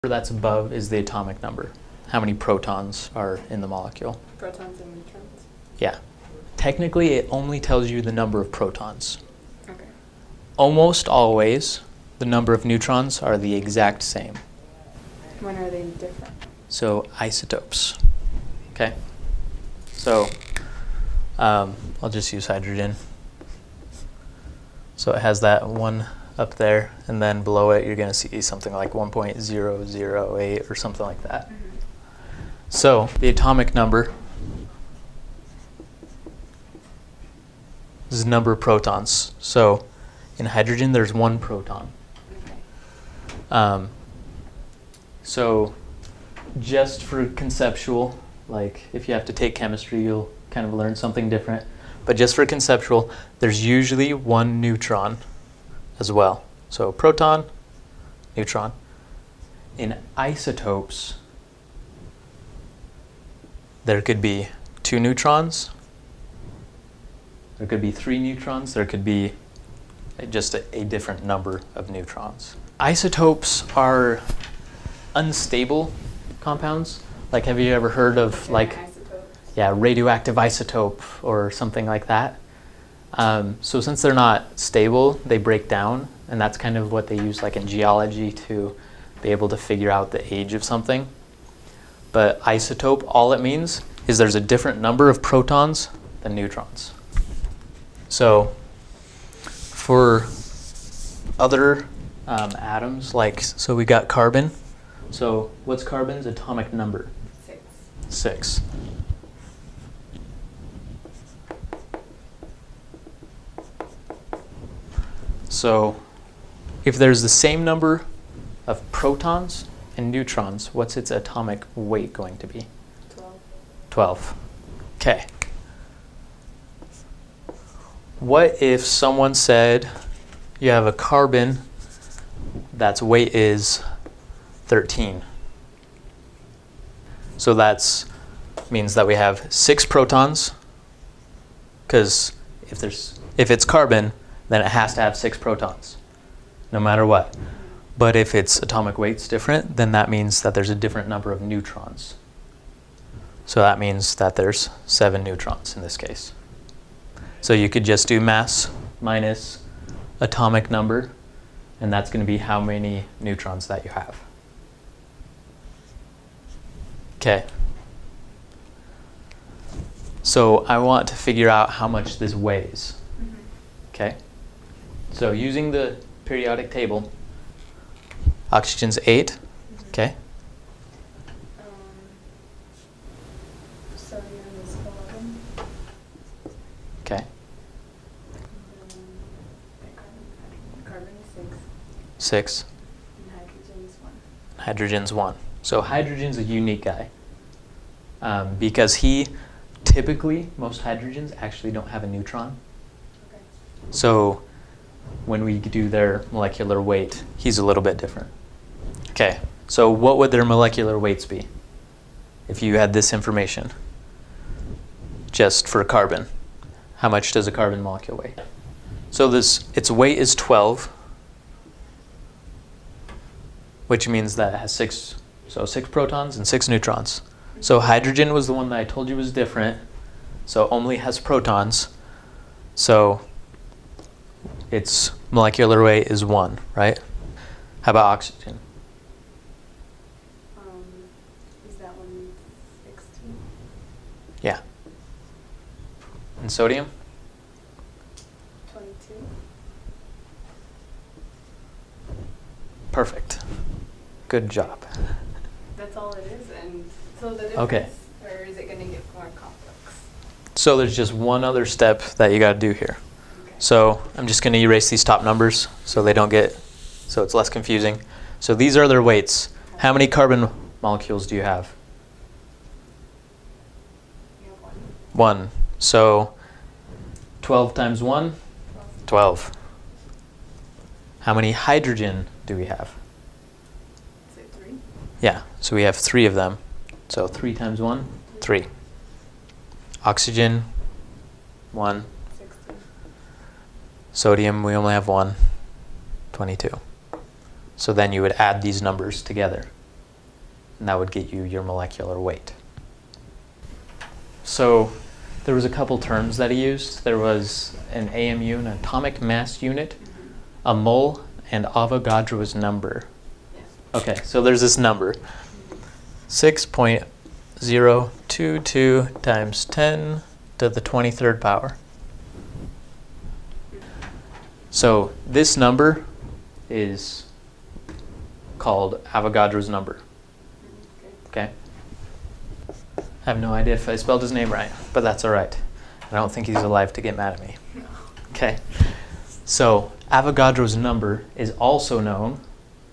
That's above is the atomic number. How many protons are in the molecule? Protons and neutrons. Yeah. Technically, it only tells you the number of protons. Okay. Almost always, the number of neutrons are the exact same. When are they different? So isotopes. Okay. So I'll just use hydrogen. So it has that one up there, and then below it you're going to see something like 1.008 or something like that. Mm-hmm. So the atomic number is the number of protons. So in hydrogen there's one proton. Okay. So just for conceptual, like if you have to take chemistry, you'll kind of learn something different. But just for conceptual, there's usually one neutron as well. So proton, neutron. In isotopes, there could be 2 neutrons, there could be 3 neutrons, there could be just a different number of neutrons. Isotopes are unstable compounds. Like, have you ever heard of radioactive isotope or something like that? So since they're not stable, they break down, and that's kind of what they use like in geology to be able to figure out the age of something. But isotope, all it means is there's a different number of protons than neutrons. So for other atoms, so we got carbon. So what's carbon's atomic number? 6. So if there's the same number of protons and neutrons, what's its atomic weight going to be? 12. Okay. What if someone said you have a carbon that's weight is 13? So that means that we have 6 protons, because if it's carbon, then it has to have 6 protons, no matter what. But if its atomic weight's different, then that means that there's a different number of neutrons. So that means that there's 7 neutrons in this case. So you could just do mass minus atomic number, and that's going to be how many neutrons that you have. Okay. So I want to figure out how much this weighs. Okay. So using the periodic table, oxygen's 8. Okay. Sodium is 11. Okay. Carbon is 6. 6. And hydrogen is 1. Hydrogen's 1. So hydrogen's a unique guy, because typically, most hydrogens actually don't have a neutron. Okay. So when we do their molecular weight, he's a little bit different. Okay, so what would their molecular weights be if you had this information just for carbon? How much does a carbon molecule weigh? So its weight is 12, which means that it has 6 protons and 6 neutrons. So hydrogen was the one that I told you was different, so only has protons. So its molecular weight is 1, right? How about oxygen? Is that one 16? Yeah. And sodium? 22. Perfect. Good job. That's all it is, and so the difference, Okay. or is it going to get more complex? So there's just one other step that you got to do here. Okay. So I'm just going to erase these top numbers so it's less confusing. So these are their weights. How many carbon molecules do you have? You have 1. So 12 times 1? 12. How many hydrogen do we have? Is it 3? Yeah, so we have 3 of them. So 3 times 1? 3. Oxygen, 1. 16. Sodium, we only have 1. 22. So then you would add these numbers together. and that would get you your molecular weight. So there was a couple terms that he used. There was an AMU, an atomic mass unit, a mole, and Avogadro's number. Yeah. Okay, so there's this number, 6.022 times 10 to the 23rd power. So this number is called Avogadro's number. Okay? I have no idea if I spelled his name right, but that's all right. I don't think he's alive to get mad at me. No. Okay. So Avogadro's number is also known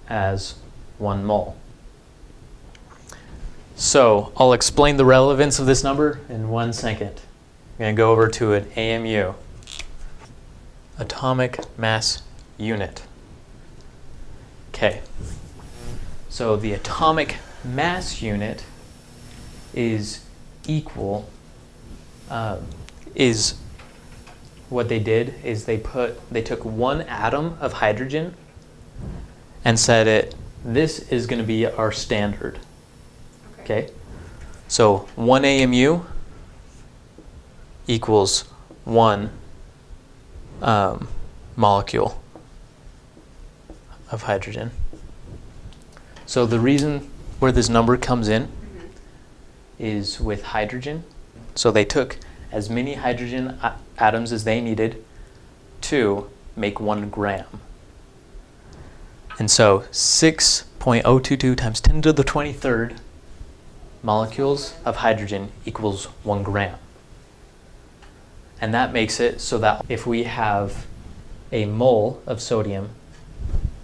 as 1 mole. So I'll explain the relevance of this number in 1 second. I'm going to go over to an AMU, atomic mass unit. Okay. So the atomic mass unit is equal, is what they did is they took 1 atom of hydrogen and said this is going to be our standard. Okay? So 1 AMU equals 1 molecule of hydrogen. So the reason where this number comes in is with hydrogen. So they took as many hydrogen atoms as they needed to make 1 gram. And so 6.022 times 10 to the 23rd molecules of hydrogen equals 1 gram. And that makes it so that if we have a mole of sodium,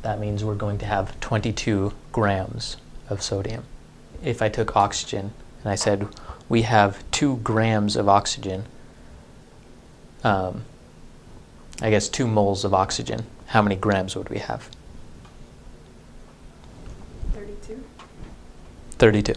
that means we're going to have 22 grams of sodium. If I took oxygen and I said we have 2 grams of oxygen, I guess 2 moles of oxygen, how many grams would we have? 32. 32.